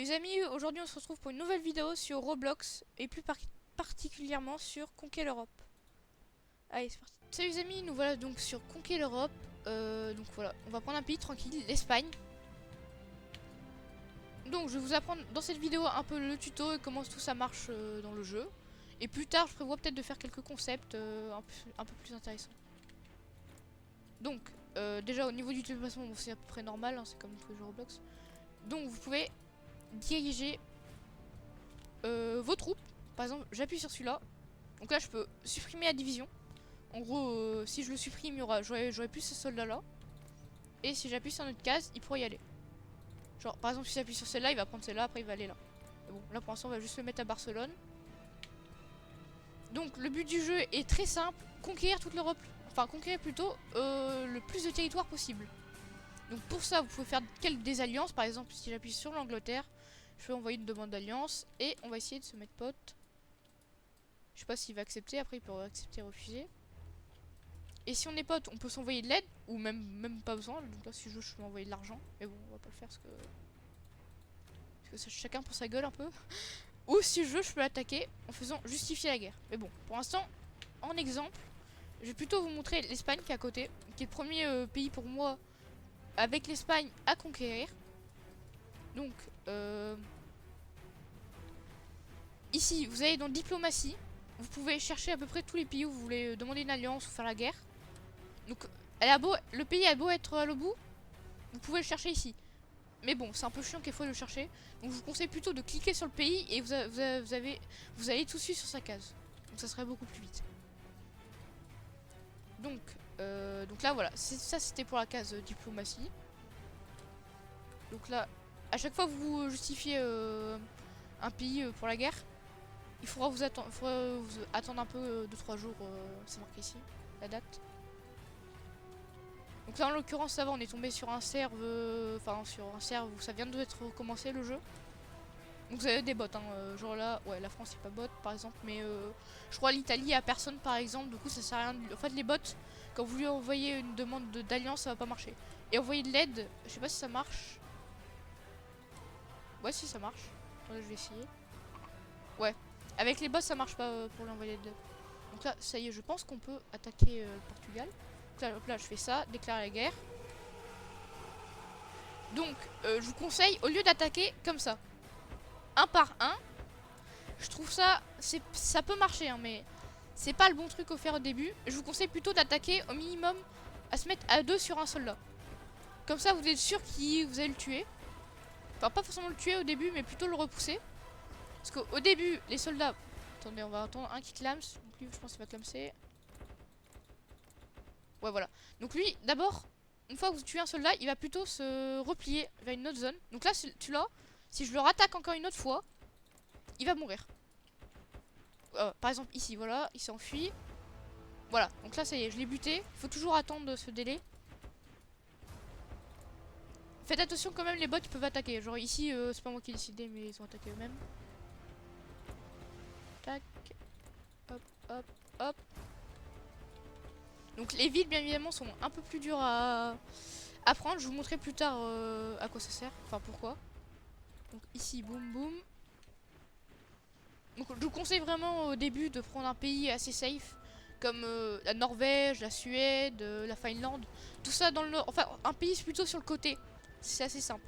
Salut les amis, aujourd'hui on se retrouve pour une nouvelle vidéo sur Roblox et plus particulièrement sur Conquer l'Europe. Allez, c'est parti. Salut les amis, nous voilà donc sur Conquer l'Europe. Donc voilà, on va prendre un pays tranquille, l'Espagne. Donc je vais vous apprendre dans cette vidéo un peu le tuto et comment tout ça marche dans le jeu. Et plus tard, je prévois peut-être de faire quelques concepts un peu plus intéressants. Donc, déjà au niveau du déplacement, bon, c'est à peu près normal, hein, c'est comme tous les jeux Roblox. Donc vous pouvez diriger vos troupes. Par exemple, j'appuie sur celui-là. Donc là, je peux supprimer la division. En gros, si je le supprime, j'aurai plus ce soldat-là. Et si j'appuie sur notre case, il pourrait y aller. Genre, par exemple, si j'appuie sur celle-là, il va prendre celle-là, après il va aller là. Mais bon, là pour l'instant, on va juste le mettre à Barcelone. Donc, le but du jeu est très simple, conquérir toute l'Europe. Enfin, conquérir plutôt le plus de territoire possible. Donc pour ça, vous pouvez faire des alliances. Par exemple, si j'appuie sur l'Angleterre, je peux envoyer une demande d'alliance et on va essayer de se mettre pote. Je sais pas s'il va accepter, après il peut accepter et refuser. Et si on est pote, on peut s'envoyer de l'aide, ou même pas besoin. Donc là, si je veux, je peux m'envoyer de l'argent. Mais bon, on va pas le faire parce que c'est chacun pour sa gueule un peu. Ou si je veux, je peux l'attaquer en faisant justifier la guerre. Mais bon, pour l'instant, en exemple, je vais plutôt vous montrer l'Espagne qui est à côté, qui est le premier pays pour moi avec l'Espagne à conquérir. Donc, ici, vous allez dans diplomatie. Vous pouvez chercher à peu près tous les pays où vous voulez demander une alliance ou faire la guerre. Donc, le pays a beau être à l'autre bout, vous pouvez le chercher ici. Mais bon, c'est un peu chiant quelquefois de le chercher. Donc, je vous conseille plutôt de cliquer sur le pays et vous allez tout de suite sur sa case. Donc, ça serait beaucoup plus vite. Donc là, voilà. Ça, c'était pour la case diplomatie. Donc là, à chaque fois que vous justifiez un pays pour la guerre, il faudra vous attendre un peu 2-3 jours, c'est marqué ici, la date. Donc là en l'occurrence ça va, on est tombé sur un serve, sur un serve où ça vient d'être recommencé le jeu. Donc vous avez des bots, hein, genre là, ouais la France c'est pas bot par exemple, mais je crois l'Italie a personne par exemple, du coup ça sert à rien. En fait les bots, quand vous lui envoyez une demande d'alliance ça va pas marcher. Et envoyer de l'aide, je sais pas si ça marche. Ouais si ça marche, attendez je vais essayer. Ouais, avec les boss ça marche pas pour lui envoyer de l'aide. Donc là ça y est, je pense qu'on peut attaquer le Portugal. Donc là je fais ça, déclarer la guerre. Donc je vous conseille, au lieu d'attaquer comme ça, un par un, je trouve ça peut marcher hein, mais c'est pas le bon truc à faire au début. Je vous conseille plutôt d'attaquer au minimum à se mettre à deux sur un soldat. Comme ça vous êtes sûr que vous allez le tuer. Enfin pas forcément le tuer au début mais plutôt le repousser. Parce qu'au début les soldats... Attendez, on va attendre un qui clame. Donc lui je pense qu'il va clamser. Ouais voilà. Donc lui d'abord, une fois que vous tuez un soldat, il va plutôt se replier vers une autre zone. Donc là celui-là, si je le rattaque encore une autre fois, il va mourir. Par exemple ici, voilà, il s'enfuit. Voilà, donc là ça y est, je l'ai buté. Il faut toujours attendre ce délai. Faites attention quand même, les bots ils peuvent attaquer. Genre ici, c'est pas moi qui ai décidé, mais ils ont attaqué eux-mêmes. Tac. Hop, hop, hop. Donc les villes bien évidemment sont un peu plus dures à prendre. Je vous montrerai plus tard à quoi ça sert. Enfin pourquoi. Donc ici, boum boum. Donc je vous conseille vraiment au début de prendre un pays assez safe. Comme la Norvège, la Suède, la Finlande. Tout ça dans le nord. Enfin un pays plutôt sur le côté. C'est assez simple.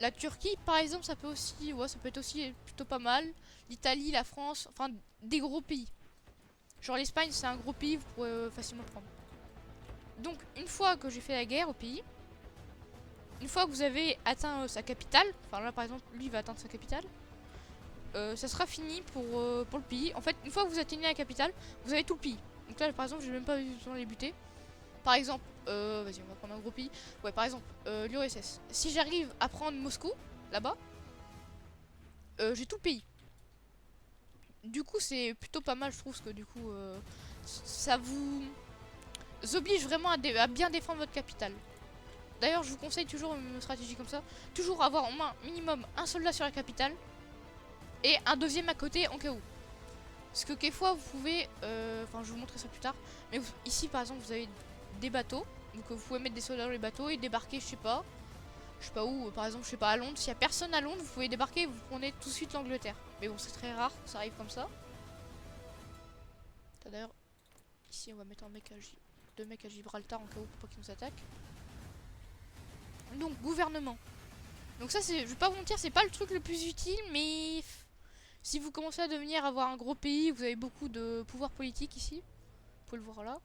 La Turquie par exemple ça peut être aussi plutôt pas mal. L'Italie, la France, enfin des gros pays. Genre l'Espagne c'est un gros pays, vous pourrez facilement le prendre. Donc une fois que j'ai fait la guerre au pays, une fois que vous avez atteint sa capitale, enfin là par exemple lui va atteindre sa capitale, ça sera fini pour le pays. En fait une fois que vous atteignez la capitale, vous avez tout le pays. Donc là par exemple j'ai même pas besoin de les buter. Par exemple, vas-y on va prendre un gros pays. Ouais par exemple l'URSS. Si j'arrive à prendre Moscou, là-bas, j'ai tout le pays. Du coup c'est plutôt pas mal je trouve, parce que du coup ça vous oblige vraiment à bien défendre votre capitale. D'ailleurs je vous conseille toujours une stratégie comme ça. Toujours avoir au moins minimum un soldat sur la capitale et un deuxième à côté en cas où. Parce que quelquefois vous pouvez, enfin je vais vous montrer ça plus tard, mais ici par exemple vous avez des bateaux, donc vous pouvez mettre des soldats dans les bateaux et débarquer, je sais pas, je sais pas où, par exemple, je sais pas, à Londres. S'il y a personne à Londres, vous pouvez débarquer et vous prenez tout de suite l'Angleterre. Mais bon, c'est très rare que ça arrive comme ça. D'ailleurs, ici, on va mettre deux mecs à Gibraltar en cas où pour pas qu'ils nous attaquent. Donc, gouvernement. Donc ça, je vais pas vous mentir, c'est pas le truc le plus utile, mais si vous commencez à devenir avoir un gros pays, vous avez beaucoup de pouvoir politique ici. Vous pouvez le voir là.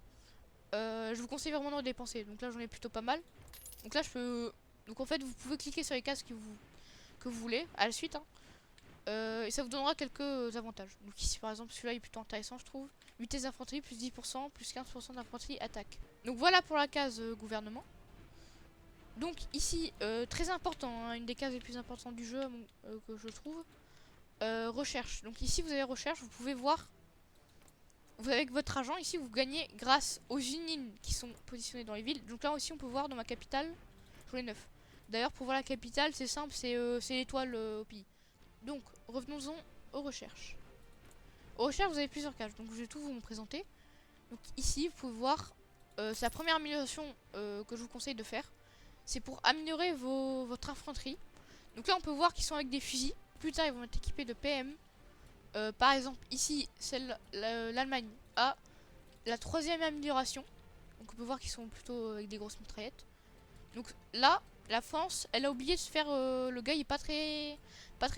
Je vous conseille vraiment de dépenser. Donc là, j'en ai plutôt pas mal. Donc là, je peux... Donc en fait, vous pouvez cliquer sur les cases que vous voulez, à la suite. Hein. Et ça vous donnera quelques avantages. Donc ici, par exemple, celui-là est plutôt intéressant, je trouve. Vitesse d'infanterie, plus 10%, plus 15% d'infanterie, attaque. Donc voilà pour la case gouvernement. Donc ici, très important, hein, une des cases les plus importantes du jeu que je trouve. Recherche. Donc ici, vous avez recherche, vous pouvez voir... Vous avec votre argent, ici, vous gagnez grâce aux usines qui sont positionnées dans les villes. Donc là aussi, on peut voir dans ma capitale, j'en ai 9. D'ailleurs, pour voir la capitale, c'est simple, c'est l'étoile au pays. Donc, revenons-en aux recherches. Aux recherches, vous avez plusieurs cases, donc je vais tout vous présenter. Donc ici, vous pouvez voir, c'est la première amélioration que je vous conseille de faire. C'est pour améliorer votre infanterie. Donc là, on peut voir qu'ils sont avec des fusils. Plus tard, ils vont être équipés de PM. Par exemple, ici, l'Allemagne a la troisième amélioration. Donc on peut voir qu'ils sont plutôt avec des grosses mitraillettes. Donc là, la France, elle a oublié de se faire... le gars, il est pas très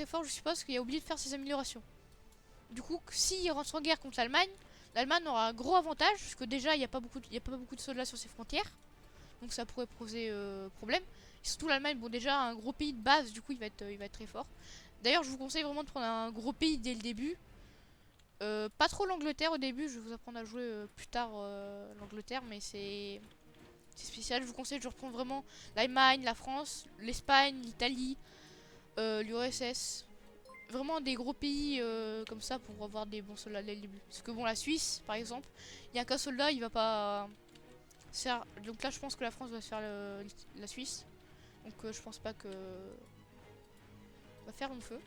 fort, je suppose, parce qu'il a oublié de faire ses améliorations. Du coup, s'il rentre en guerre contre l'Allemagne, l'Allemagne aura un gros avantage, parce que déjà, il n'y a pas beaucoup de soldats sur ses frontières. Donc ça pourrait poser problème. Et surtout l'Allemagne, bon déjà, un gros pays de base, du coup, il va être très fort. D'ailleurs, je vous conseille vraiment de prendre un gros pays dès le début. Pas trop l'Angleterre au début, je vais vous apprendre à jouer plus tard l'Angleterre, mais c'est spécial. Je vous conseille de reprendre vraiment l'Allemagne, la France, l'Espagne, l'Italie, l'URSS. Vraiment des gros pays comme ça pour avoir des bons soldats dès le début. Parce que bon, la Suisse, par exemple, il n'y a qu'un soldat, il va pas... Donc là, je pense que la France va se faire la Suisse. Donc je pense pas que... va faire long feu.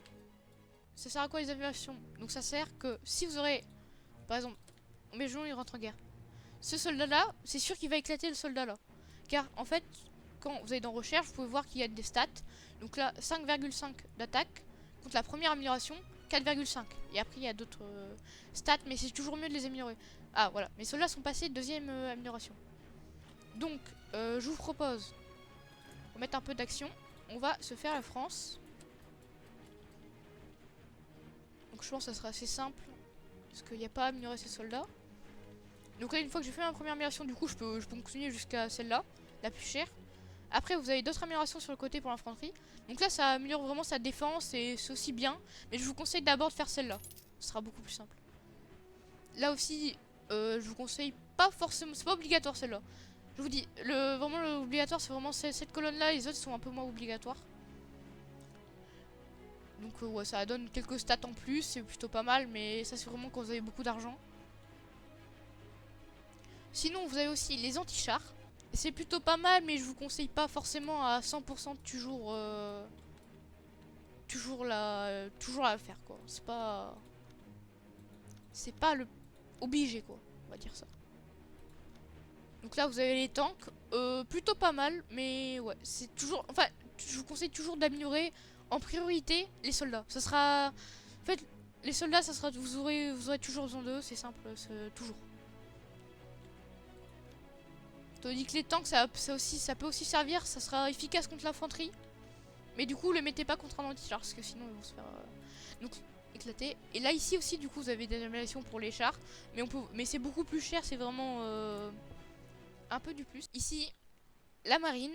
Ça sert à quoi les améliorations? Donc ça sert que si vous aurez... Par exemple, Maison il rentre en guerre. Ce soldat-là, c'est sûr qu'il va éclater le soldat-là. Car en fait, quand vous allez dans recherche, vous pouvez voir qu'il y a des stats. Donc là, 5,5 d'attaque. Contre la première amélioration, 4,5. Et après, il y a d'autres stats, mais c'est toujours mieux de les améliorer. Ah, voilà. Mes soldats sont passés deuxième amélioration. Donc, je vous propose, pour mettre un peu d'action, on va se faire la France. Donc je pense que ça sera assez simple, parce qu'il n'y a pas à améliorer ses soldats. Donc là, une fois que j'ai fait ma première amélioration, du coup, je peux continuer jusqu'à celle-là, la plus chère. Après, vous avez d'autres améliorations sur le côté pour l'infanterie. Donc là, ça améliore vraiment sa défense et c'est aussi bien. Mais je vous conseille d'abord de faire celle-là. Ce sera beaucoup plus simple. Là aussi, je vous conseille pas forcément... C'est pas obligatoire celle-là. Je vous dis, vraiment l'obligatoire, c'est vraiment cette colonne-là. Les autres sont un peu moins obligatoires. Donc ouais, ça donne quelques stats en plus. C'est plutôt pas mal, mais ça c'est vraiment quand vous avez beaucoup d'argent. Sinon, vous avez aussi les anti-chars. C'est plutôt pas mal, mais je vous conseille pas forcément à 100% de toujours la faire quoi. C'est pas le obligé quoi, on va dire ça. Donc là vous avez les tanks, plutôt pas mal, mais ouais, c'est toujours, enfin, je vous conseille toujours d'améliorer en priorité les soldats. Ça sera, en fait, les soldats, ça sera, vous aurez toujours besoin d'eux, c'est simple, toujours. Tandis que les tanks, ça peut aussi servir, ça sera efficace contre l'infanterie. Mais du coup, le mettez pas contre un anti-char, parce que sinon ils vont se faire donc éclater. Et là ici aussi, du coup, vous avez des améliorations pour les chars, mais c'est beaucoup plus cher, c'est vraiment un peu du plus. Ici, la marine,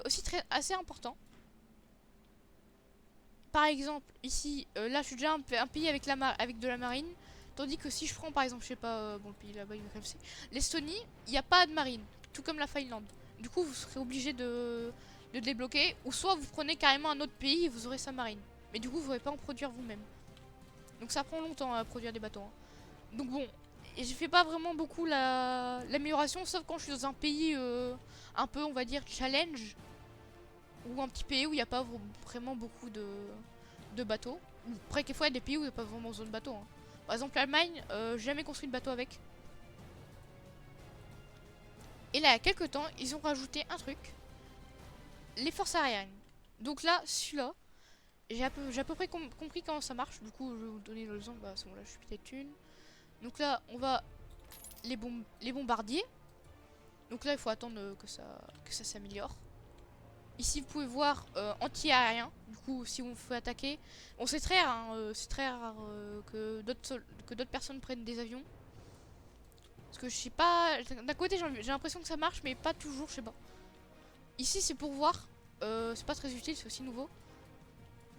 aussi assez important. Par exemple, ici, là je suis déjà un pays avec de la marine. Tandis que si je prends par exemple, je sais pas, bon le pays là-bas il va comme c'est, l'Estonie, il n'y a pas de marine, tout comme la Finlande. Du coup, vous serez obligé de débloquer, ou soit vous prenez carrément un autre pays et vous aurez sa marine. Mais du coup, vous ne pourrez pas en produire vous-même. Donc ça prend longtemps à produire des bateaux. Hein. Donc bon, et je fais pas vraiment beaucoup l'amélioration, sauf quand je suis dans un pays un peu, on va dire, challenge, ou un petit pays où il n'y a pas vraiment beaucoup de bateaux. Après, quelquefois, il y a des pays où il n'y a pas vraiment besoin de bateaux. Hein. Par exemple, l'Allemagne, j'ai jamais construit de bateau avec. Et là, il y a quelques temps, ils ont rajouté un truc. les forces aériennes. Donc là, celui-là, j'ai à peu près compris comment ça marche. Du coup, je vais vous donner l'exemple. Bah, à ce moment-là, je suis peut-être une. Donc là, on va les bombardiers. Donc là, il faut attendre que ça s'améliore. Ici, vous pouvez voir anti-aérien. Du coup, si on fait attaquer, on sait très rare, hein, c'est très rare que d'autres personnes prennent des avions. Parce que je sais pas. D'un côté, j'ai l'impression que ça marche, mais pas toujours, je sais pas. Ici, c'est pour voir. C'est pas très utile, c'est aussi nouveau.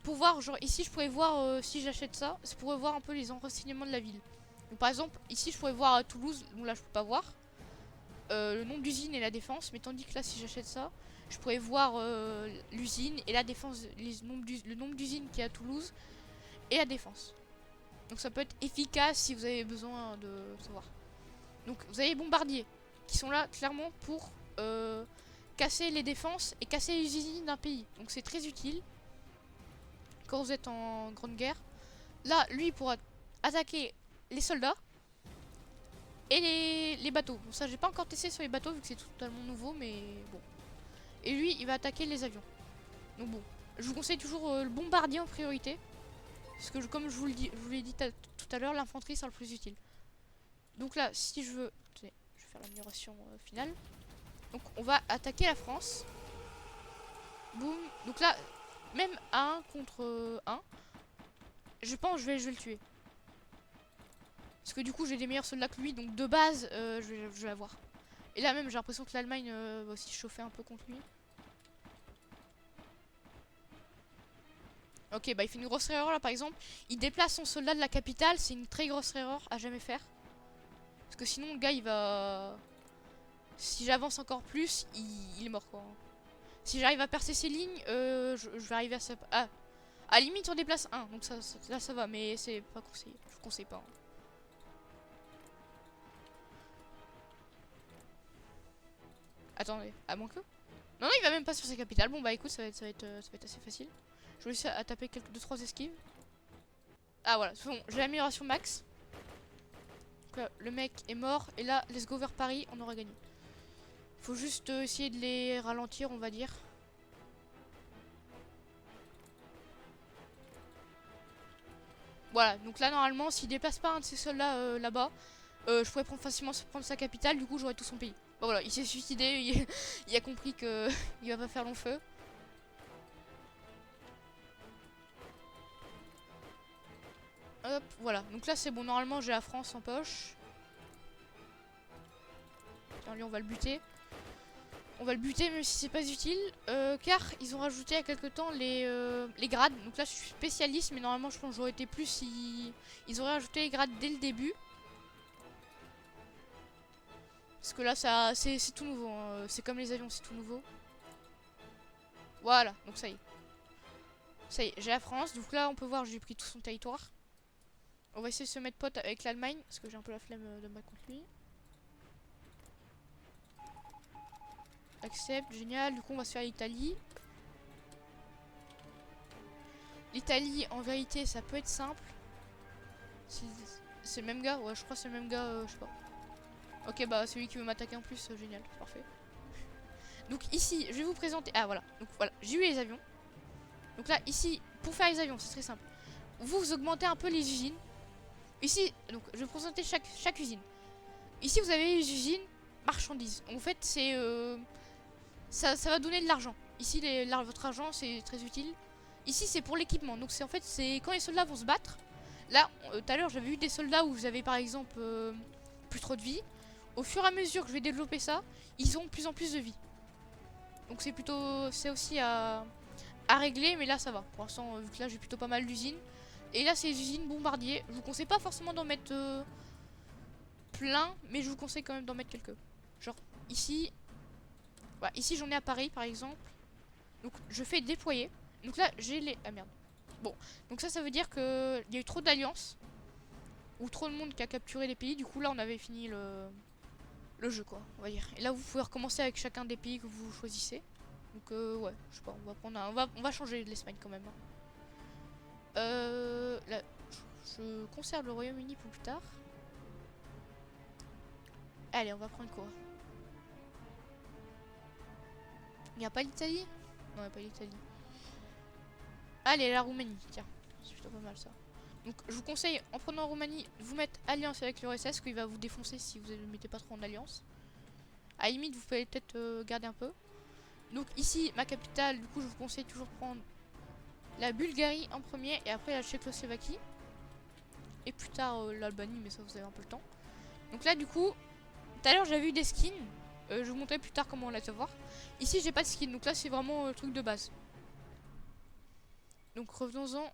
Pour voir, genre ici, je pourrais voir si j'achète ça. C'est pour voir un peu les renseignements de la ville. Donc, par exemple, ici, je pourrais voir à Toulouse. Donc là, je peux pas voir le nombre d'usines et la défense. Mais tandis que là, si j'achète ça, je pourrais voir l'usine et la défense, le nombre d'usines qu'il y a à Toulouse et la défense. Donc ça peut être efficace si vous avez besoin de savoir. Donc vous avez les bombardiers qui sont là clairement pour casser les défenses et casser les usines d'un pays. Donc c'est très utile quand vous êtes en grande guerre. Là, lui, il pourra attaquer les soldats et les bateaux. Bon, ça, j'ai pas encore testé sur les bateaux vu que c'est totalement nouveau, mais bon. Et lui, il va attaquer les avions. Donc bon, je vous conseille toujours le bombardier en priorité. Parce que comme je vous l'ai dit tout à l'heure, l'infanterie sera le plus utile. Donc là, si je veux... Attendez, je vais faire l'amélioration finale. Donc on va attaquer la France. Boum. Donc là, même à 1 contre 1, je pense que je vais le tuer. Parce que du coup, j'ai des meilleurs soldats que lui. Donc de base, je vais l'avoir. Et là même, j'ai l'impression que l'Allemagne va aussi chauffer un peu contre lui. Ok, bah il fait une grosse erreur là par exemple. Il déplace son soldat de la capitale, c'est une très grosse erreur à jamais faire. Parce que sinon le gars il va... Si j'avance encore plus, il est mort quoi. Si j'arrive à percer ses lignes, je vais arriver à sa... Ah, à la limite on déplace un, donc là ça va, mais c'est pas conseillé. Je vous conseille pas. Hein. Attendez, à moins que... Non, non, il va même pas sur sa capitale. Bon bah écoute, ça va être assez facile. Je vais essayer à taper quelques 2-3 esquives. Ah voilà, bon, j'ai l'amélioration max. Donc là, le mec est mort. Et là, let's go vers Paris, on aura gagné. Faut juste essayer de les ralentir, on va dire. Voilà, donc là, normalement, s'il déplace pas un de ses soldats là-bas, je pourrais facilement prendre sa capitale, du coup, j'aurai tout son pays. Bon, voilà, il s'est suicidé, il a compris que il va pas faire long feu. Hop, voilà, donc là, c'est bon, normalement, j'ai la France en poche. Tiens, lui, on va le buter. On va le buter même si c'est pas utile, car ils ont rajouté il y a quelques temps les grades. Donc là je suis spécialiste, mais normalement je pense que j'aurais été plus si ils auraient rajouté les grades dès le début. Parce que là ça c'est tout nouveau, hein. C'est comme les avions, c'est tout nouveau. Voilà, donc ça y est. Ça y est, j'ai la France, donc là on peut voir j'ai pris tout son territoire. On va essayer de se mettre pote avec l'Allemagne, parce que j'ai un peu la flemme de me battre contre lui. Accepte, génial, du coup on va se faire l'Italie. L'Italie, en vérité, ça peut être simple. C'est le même gars? Ouais, je crois que c'est le même gars, je sais pas. Ok, bah celui qui veut m'attaquer en plus, génial, parfait. Donc ici, je vais vous présenter... Ah voilà, donc voilà, j'ai eu les avions. Donc là, ici, pour faire les avions, c'est très simple. Vous augmentez un peu les usines. Ici, donc je vais vous présenter chaque usine. Ici, vous avez les usines marchandises. En fait, c'est... ça va donner de l'argent. Ici, votre argent, c'est très utile. Ici, c'est pour l'équipement. Donc c'est en fait, c'est quand les soldats vont se battre. Là, tout à l'heure, j'avais eu des soldats où vous avez par exemple plus trop de vie. Au fur et à mesure que je vais développer ça, ils ont de plus en plus de vie. Donc c'est plutôt... C'est aussi à régler, mais là ça va. Pour l'instant, vu que là j'ai plutôt pas mal d'usines. Et là c'est les usines bombardiers. Je vous conseille pas forcément d'en mettre plein, mais je vous conseille quand même d'en mettre quelques. Genre ici... Voilà, ici j'en ai à Paris par exemple. Donc je fais déployer. Donc là j'ai les... Ah merde. Bon, donc ça veut dire qu'il y a eu trop d'alliances. Ou trop de monde qui a capturé les pays. Du coup là on avait fini le jeu quoi, on va dire. Et là vous pouvez recommencer avec chacun des pays que vous choisissez. Donc ouais, je sais pas, on va prendre on va changer l'Espagne quand même. Hein. Là, je conserve le Royaume-Uni pour plus tard. Allez, on va prendre quoi? Il n'y a pas l'Italie? Non, pas l'Italie. Allez, la Roumanie, tiens. C'est plutôt pas mal ça. Donc je vous conseille, en prenant Roumanie, vous mettre alliance avec l'URSS, qu'il va vous défoncer si vous ne le mettez pas trop en alliance. À la limite, vous pouvez peut-être garder un peu. Donc ici, ma capitale, du coup, je vous conseille toujours de prendre la Bulgarie en premier et après la Tchécoslovaquie. Et plus tard l'Albanie, mais ça vous avez un peu le temps. Donc là, du coup, tout à l'heure j'avais eu des skins. Je vous montrerai plus tard comment on les avoir. Ici, j'ai pas de skin, donc là, c'est vraiment le truc de base. Donc revenons-en.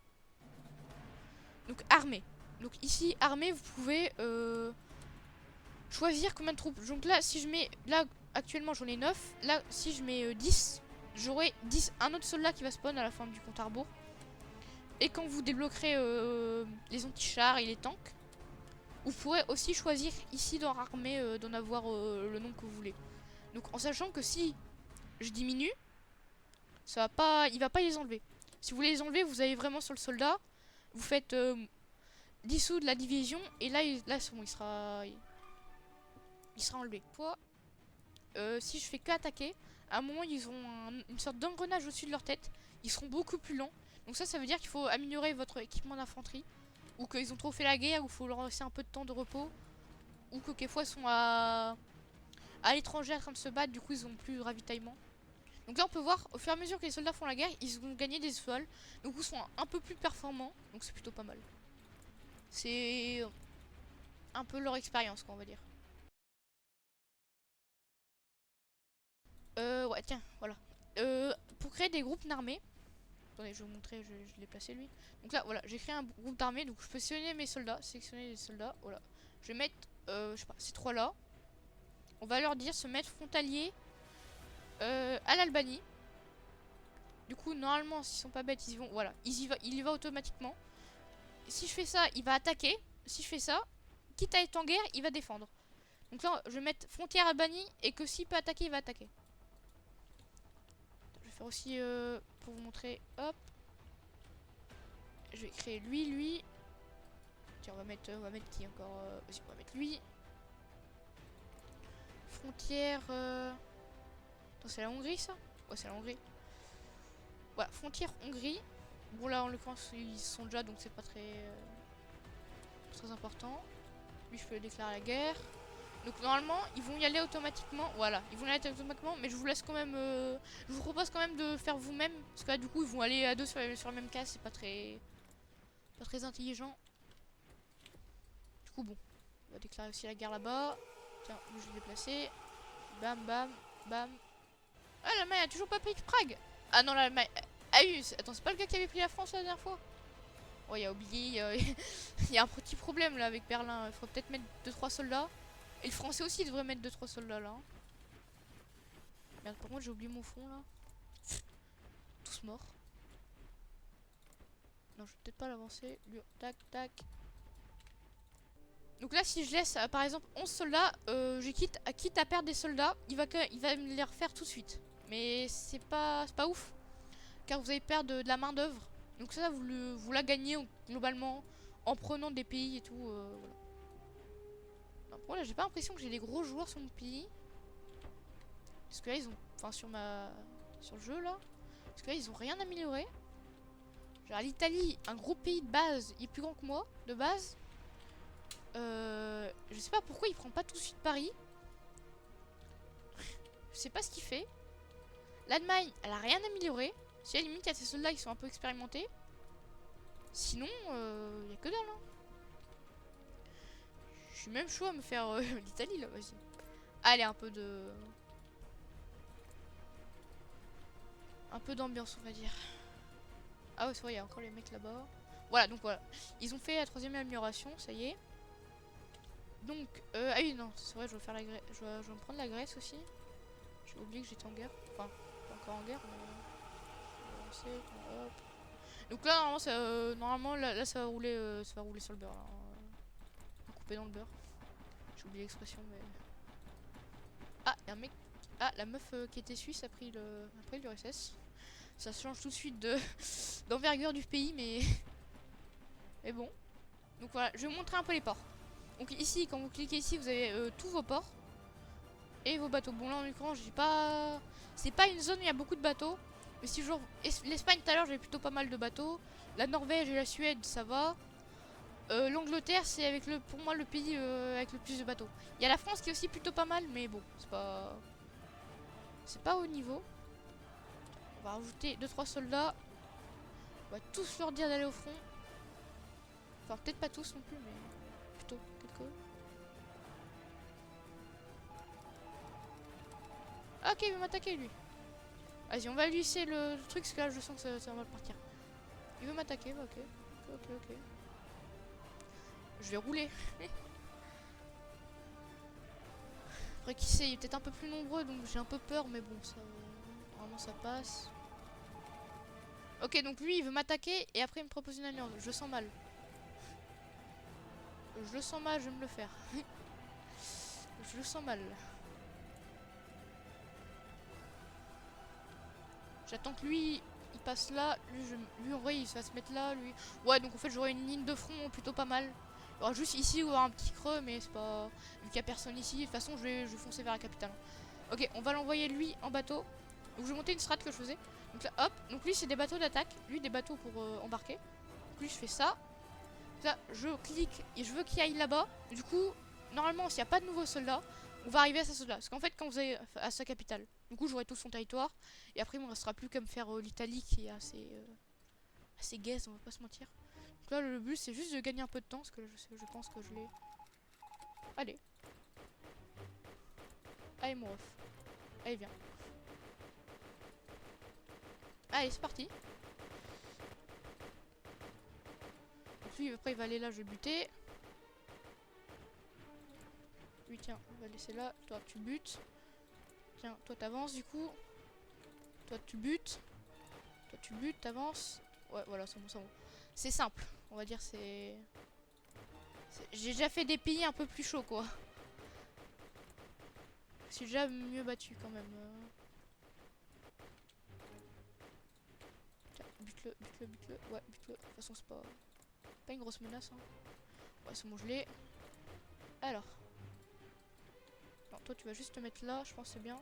Donc armée. Donc ici, armée, vous pouvez choisir combien de troupes. Donc là, si je mets... Là, actuellement, j'en ai 9. Là, si je mets 10, j'aurai 10, un autre soldat qui va spawn à la fin du compte à rebours. Et quand vous débloquerez les anti-chars et les tanks, vous pourrez aussi choisir ici dans l'armée d'en avoir le nombre que vous voulez. Donc en sachant que si je diminue, ça va pas, il va pas les enlever. Si vous voulez les enlever, vous allez vraiment sur le soldat, vous faites dissoudre la division et là, là c'est bon, il sera enlevé. Si je fais que attaquer, à un moment ils ont une sorte d'engrenage au-dessus de leur tête, ils seront beaucoup plus lents. Donc ça veut dire qu'il faut améliorer votre équipement d'infanterie, ou qu'ils ont trop fait la guerre, ou il faut leur laisser un peu de temps de repos, ou que quelquefois ils sont à l'étranger en train de se battre, du coup ils ont plus de ravitaillement. Donc là on peut voir, au fur et à mesure que les soldats font la guerre, ils vont gagner des étoiles, donc ils sont un peu plus performants, donc c'est plutôt pas mal. C'est un peu leur expérience, quoi, on va dire. Ouais, tiens, voilà. Pour créer des groupes d'armées, attendez, je vais vous montrer, je l'ai placé lui. Donc là, voilà, j'ai créé un groupe d'armée, donc je peux sélectionner les soldats, voilà. Je vais mettre, je sais pas, ces trois là. On va leur dire se mettre frontalier à l'Albanie. Du coup, normalement, s'ils sont pas bêtes, ils y vont, voilà, il y va automatiquement. Si je fais ça, il va attaquer. Si je fais ça, quitte à être en guerre, il va défendre. Donc là, je vais mettre frontière Albanie et que s'il peut attaquer, il va attaquer. Je vais faire aussi pour vous montrer. Hop. Je vais créer lui. Tiens, on va mettre qui encore aussi, on va mettre lui. Frontière. Attends, c'est la Hongrie ça? Ouais, c'est la Hongrie. Voilà, frontière Hongrie. Bon, là en l'occurrence, ils sont déjà donc c'est pas très important. Lui, je peux déclarer la guerre. Donc normalement, ils vont y aller automatiquement. Voilà, ils vont y aller automatiquement, mais je vous laisse quand même. Je vous propose quand même de faire vous-même, parce que là, du coup, ils vont aller à deux sur la même case. C'est pas très intelligent. Du coup, bon, on va déclarer aussi la guerre là-bas. Tiens, lui, je vais déplacer. Bam, bam, bam. Ah, l'Allemagne a toujours pas pris Prague. Ah non, l'Allemagne a eu. Attends, c'est pas le gars qui avait pris la France la dernière fois? Oh, il a oublié. Il y a un petit problème là avec Berlin. Il faudrait peut-être mettre 2-3 soldats. Et le français aussi devrait mettre 2-3 soldats là. Merde, par contre, j'ai oublié mon fond là. Tous morts. Non, je vais peut-être pas l'avancer. Tac, tac. Donc là, si je laisse par exemple 11 soldats, quitte à perdre des soldats, il va me les refaire tout de suite. Mais c'est pas ouf. Car vous allez perdre de la main d'œuvre. Donc ça, vous la gagnez globalement en prenant des pays et tout. Voilà. Bon, là, j'ai pas l'impression que j'ai des gros joueurs sur mon pays. Parce que là, ils ont. Enfin, sur le jeu là. Parce que là, ils ont rien amélioré. Genre, l'Italie, un gros pays de base, il est plus grand que moi, de base. Je sais pas pourquoi il prend pas tout de suite Paris. Je sais pas ce qu'il fait. L'Allemagne, elle a rien amélioré. Si à la limite, il y a ces soldats qui sont un peu expérimentés. Sinon, il y a que dalle. Hein. Je suis même chaud à me faire l'Italie là, vas-y. Allez, un peu d'ambiance, on va dire. Ah ouais, c'est vrai, il y a encore les mecs là-bas. Voilà, donc voilà. Ils ont fait la troisième amélioration, ça y est. Donc, ah oui, non, c'est vrai, je vais faire la Grèce. Je vais me prendre la Grèce aussi. J'ai oublié que j'étais en guerre. Enfin, pas encore en guerre, mais. Hop. Donc là, normalement, là, ça va rouler sur le beurre. Là. Couper dans le beurre. J'ai oublié l'expression, mais. Ah, y a un mec. Ah, la meuf qui était suisse a pris l'URSS. Ça change tout de suite d'envergure du pays, mais. Mais bon. Donc voilà, je vais vous montrer un peu les ports. Donc ici, quand vous cliquez ici, vous avez tous vos ports et vos bateaux. Bon là en l'occurrence, j'ai pas. C'est pas une zone où il y a beaucoup de bateaux. Mais si genre l'Espagne tout à l'heure, j'avais plutôt pas mal de bateaux. La Norvège et la Suède, ça va. L'Angleterre, c'est avec pour moi le pays avec le plus de bateaux. Il y a la France qui est aussi plutôt pas mal, mais bon, c'est pas au niveau. On va rajouter 2-3 soldats. On va tous leur dire d'aller au front. Enfin, peut-être pas tous non plus, mais plutôt quelques. Ah, ok, il veut m'attaquer lui. Vas-y, on va lui laisser le truc, parce que là je sens que ça va mal partir. Il veut m'attaquer, bah, ok. Ok. Je vais rouler. Après, qui sait, il est peut-être un peu plus nombreux, donc j'ai un peu peur, mais bon, ça, normalement ça passe. Ok, donc lui il veut m'attaquer et après il me propose une alliance. Je le sens mal. Je le sens mal, je vais me le faire. Je le sens mal. J'attends que lui il passe là. Lui en vrai il va se mettre là. Lui. Ouais, donc en fait j'aurai une ligne de front plutôt pas mal. Il y aura juste ici ou un petit creux, mais c'est pas. Vu qu'il n'y a personne ici, de toute façon je vais foncer vers la capitale. Ok, on va l'envoyer lui en bateau. Donc je vais monter une strat que je faisais. Donc là hop, donc lui c'est des bateaux d'attaque. Lui des bateaux pour embarquer. Donc lui je fais ça. Là, je clique et je veux qu'il aille là-bas. Du coup, normalement, s'il n'y a pas de nouveaux soldats, on va arriver à sa soldat. Parce qu'en fait, quand vous allez à sa capitale, du coup, j'aurai tout son territoire. Et après, il me restera plus qu'à me faire l'Italie qui est assez gaze, on va pas se mentir. Donc là, le but, c'est juste de gagner un peu de temps. Parce que là, je pense que je l'ai. Allez. Allez, mon ref. Allez, viens. Allez, c'est parti. Donc lui, après, il va aller là, je vais buter. Lui, tiens, on va laisser là. Toi, tu butes. Tiens, toi, t'avances du coup. Toi, tu butes. Toi, tu butes, t'avances. Ouais, voilà, c'est bon, c'est bon. C'est simple, on va dire, j'ai déjà fait des pays un peu plus chauds, quoi. Je suis déjà mieux battu, quand même. Tiens, bute-le. Ouais, bute-le. De toute façon, c'est pas une grosse menace, hein. Ouais, c'est bon, je l'ai. Alors. Non, toi, tu vas juste te mettre là, je pense que c'est bien.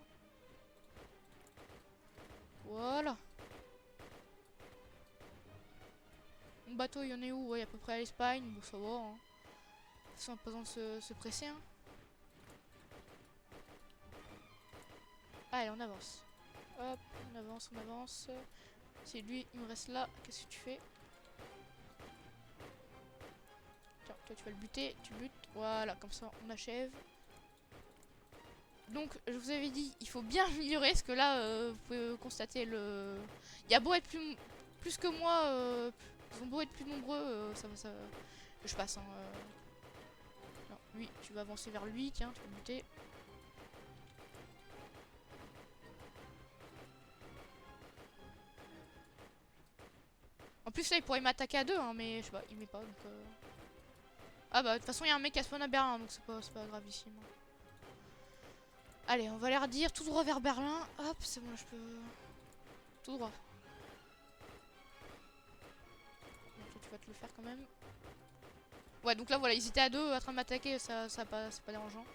Voilà. Mon bateau, il y en est où? Ouais, à peu près à l'Espagne. Bon, ça va, hein. De toute façon, on a pas besoin de se presser, hein. Allez, on avance. Hop, on avance. C'est lui, il me reste là. Qu'est-ce que tu fais? Tiens, toi tu vas le buter, tu butes. Voilà, comme ça on achève. Donc, je vous avais dit, il faut bien améliorer, parce que là, vous pouvez constater le... Il y a beau être plus que moi, ils ont beau être plus nombreux, ça... Je passe, hein. Non, lui, tu vas avancer vers lui, tiens, tu vas le buter. En plus, là, il pourrait m'attaquer à deux, hein, mais je sais pas, il met pas, donc... Ah bah, de toute façon, il y a un mec à spawn à Berlin, donc c'est pas gravissime. Allez, on va leur dire tout droit vers Berlin. Hop, c'est bon, là, je peux... Tout droit. Donc, toi, tu vas te le faire quand même. Ouais, donc là, voilà, ils étaient à deux en train de m'attaquer, c'est pas dérangeant.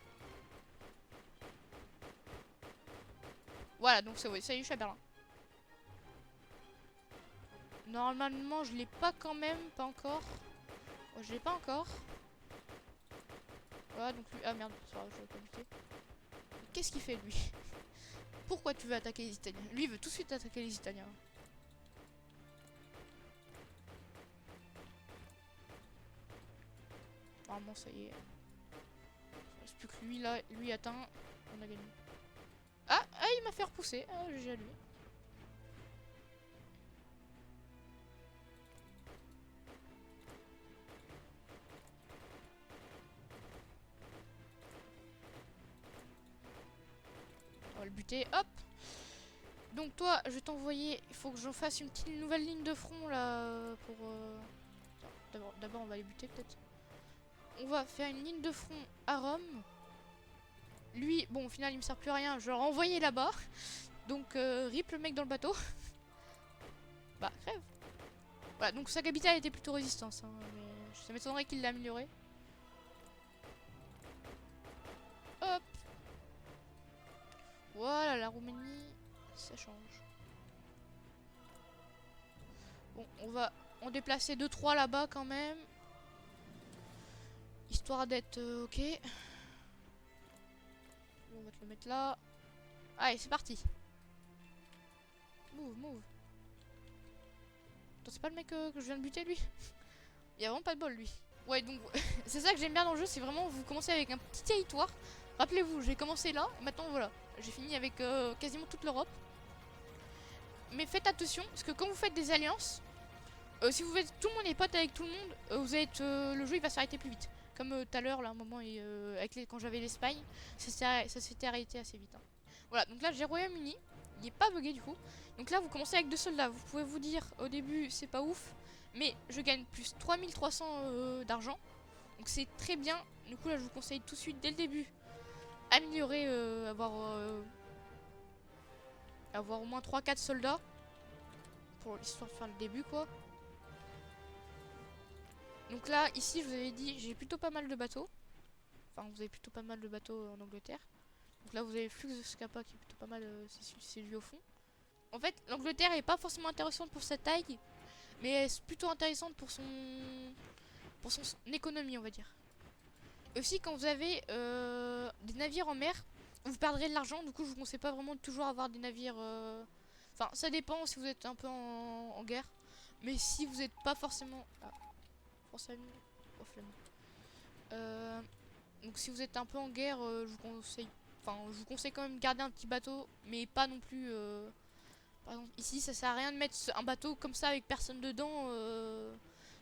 Voilà, donc c'est ouais, ça y est, je suis à Berlin. Normalement, je l'ai pas quand même, pas encore. Oh, je l'ai pas encore. Voilà, donc lui... Ah merde, ça va, je vais pas buter. Qu'est-ce qu'il fait, lui? Pourquoi tu veux attaquer les Italiens? Lui, il veut tout de suite attaquer les Italiens. Normalement, ça y est. Il reste plus que lui, là. Lui atteint. On a gagné. Ah, il m'a fait repousser. Ah, GG à lui. On va le buter. Hop. Donc toi, je vais t'envoyer... Il faut que j'en fasse une petite nouvelle ligne de front, là, pour... D'abord, on va les buter, peut-être. On va faire une ligne de front à Rome. Lui, bon, au final, il me sert plus à rien. Je vais le renvoyer là-bas. Donc, rip le mec dans le bateau. Bah, crève. Voilà, donc sa capitale était plutôt résistance. Hein, mais ça m'étonnerait qu'il l'ait amélioré. Hop. Voilà, la Roumanie, ça change. Bon, on va en déplacer 2-3 là-bas quand même. Histoire d'être ok. On va te le mettre là. Allez, c'est parti. Move, move. Attends, c'est pas le mec que je viens de buter, lui? Il y a vraiment pas de bol, lui. Ouais, donc, c'est ça que j'aime bien dans le jeu, c'est vraiment, vous commencez avec un petit territoire. Rappelez-vous, j'ai commencé là, et maintenant, voilà. J'ai fini avec quasiment toute l'Europe. Mais faites attention, parce que quand vous faites des alliances, si vous faites tout le monde est pote avec tout le monde, vous êtes, le jeu il va s'arrêter plus vite. Comme tout à l'heure, là, un moment, et, quand j'avais l'Espagne, ça s'était arrêté assez vite. Hein. Voilà, donc là j'ai Royaume-Uni, il n'est pas bugué du coup. Donc là vous commencez avec 2 soldats, vous pouvez vous dire au début c'est pas ouf, mais je gagne plus 3300 d'argent. Donc c'est très bien, du coup là je vous conseille tout de suite dès le début, améliorer, avoir au moins 3-4 soldats, pour l'histoire de faire le début quoi. Donc là ici je vous avais dit j'ai plutôt pas mal de bateaux, enfin vous avez plutôt pas mal de bateaux en Angleterre. Donc là vous avez Flux de Scapa qui est plutôt pas mal, c'est lui au fond. En fait, l'Angleterre est pas forcément intéressante pour sa taille, mais elle est plutôt intéressante pour son économie, on va dire. Et aussi, quand vous avez des navires en mer, vous perdrez de l'argent. Du coup, je vous conseille pas vraiment de toujours avoir des navires. Enfin, ça dépend si vous êtes un peu en guerre, mais si vous n'êtes pas forcément. Ah, forcément. Oh, flemme. Donc, si vous êtes un peu en guerre, je vous conseille. Enfin, je vous conseille quand même de garder un petit bateau, mais pas non plus. Par exemple, ici, ça sert à rien de mettre un bateau comme ça avec personne dedans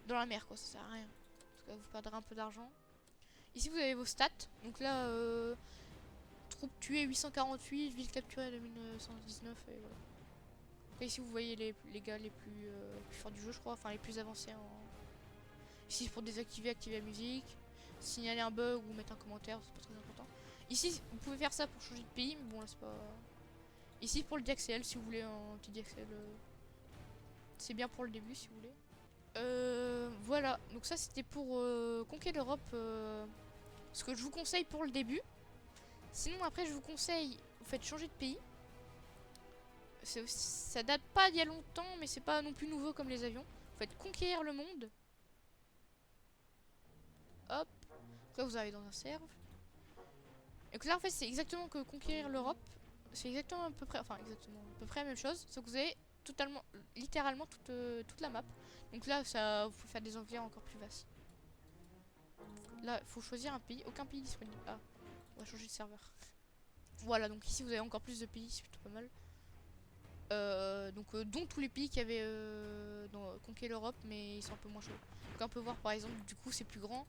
dans la mer, quoi. Ça sert à rien. Parce que vous perdrez un peu d'argent. Ici, vous avez vos stats. Donc là, troupes tuées 848, ville capturée 2919, et voilà. Après, ici, vous voyez les gars les plus forts du jeu, je crois. Enfin, les plus avancés. Ici, pour désactiver, activer la musique. Signaler un bug ou mettre un commentaire, c'est pas très important. Ici, vous pouvez faire ça pour changer de pays, mais bon, là, c'est pas. Ici pour le DXL, si vous voulez un petit DXL, c'est bien pour le début si vous voulez. Voilà, donc ça c'était pour conquérir l'Europe, ce que je vous conseille pour le début. Sinon après je vous conseille, vous faites changer de pays. Ça date pas d'il y a longtemps, mais c'est pas non plus nouveau comme les avions. Vous faites conquérir le monde. Hop, donc là vous arrivez dans un serve. Et que là en fait c'est exactement que conquérir l'Europe. C'est exactement à peu près, enfin exactement à peu près la même chose, sauf que vous avez totalement, littéralement toute la map. Donc là, ça vous faut faire des envies encore plus vastes. Là, il faut choisir un pays, aucun pays disponible. Ah, on va changer de serveur. Voilà, donc ici vous avez encore plus de pays, c'est plutôt pas mal. Dont tous les pays qui avaient conquis l'Europe, mais ils sont un peu moins chauds. Donc on peut voir par exemple, du coup c'est plus grand.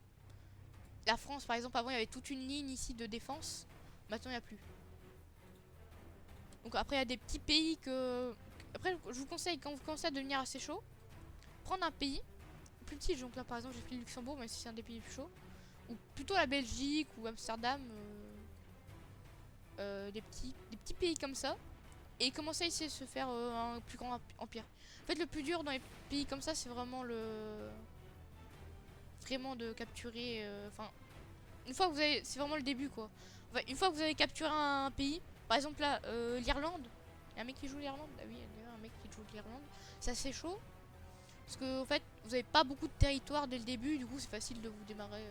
La France par exemple, avant il y avait toute une ligne ici de défense, maintenant il n'y a plus. Donc après il y a des petits pays que... Après je vous conseille quand vous commencez à devenir assez chaud, prendre un pays plus petit. Donc là par exemple j'ai pris le Luxembourg, même si c'est un des pays les plus chauds. Ou plutôt la Belgique ou Amsterdam. Des petits pays comme ça. Et commencer à essayer de se faire un plus grand empire. En fait le plus dur dans les pays comme ça c'est vraiment vraiment de capturer... Enfin... une fois que vous avez... C'est vraiment le début quoi. Enfin, une fois que vous avez capturé un pays, par exemple là, l'Irlande. Il y a un mec qui joue l'Irlande. Ah oui, il y a un mec qui joue l'Irlande. C'est assez chaud. Parce que en fait, vous avez pas beaucoup de territoire dès le début. Du coup, c'est facile de vous démarrer.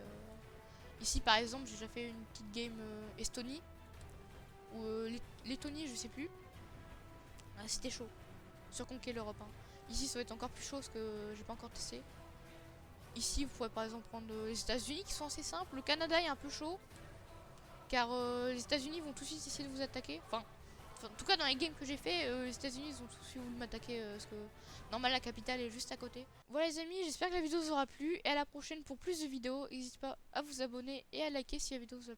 Ici, par exemple, j'ai déjà fait une petite game Estonie. Ou Lettonie, je sais plus. Ah, c'était chaud. Sur conquérir l'Europe. Hein. Ici, ça va être encore plus chaud parce que j'ai pas encore testé. Ici, vous pouvez par exemple prendre les États-Unis qui sont assez simples. Le Canada est un peu chaud. Car les États-Unis vont tout de suite essayer de vous attaquer. Enfin, en tout cas, dans les games que j'ai fait, les États-Unis ils ont tout de suite voulu m'attaquer parce que normal, la capitale est juste à côté. Voilà, les amis, j'espère que la vidéo vous aura plu. Et à la prochaine pour plus de vidéos. N'hésitez pas à vous abonner et à liker si la vidéo vous a plu.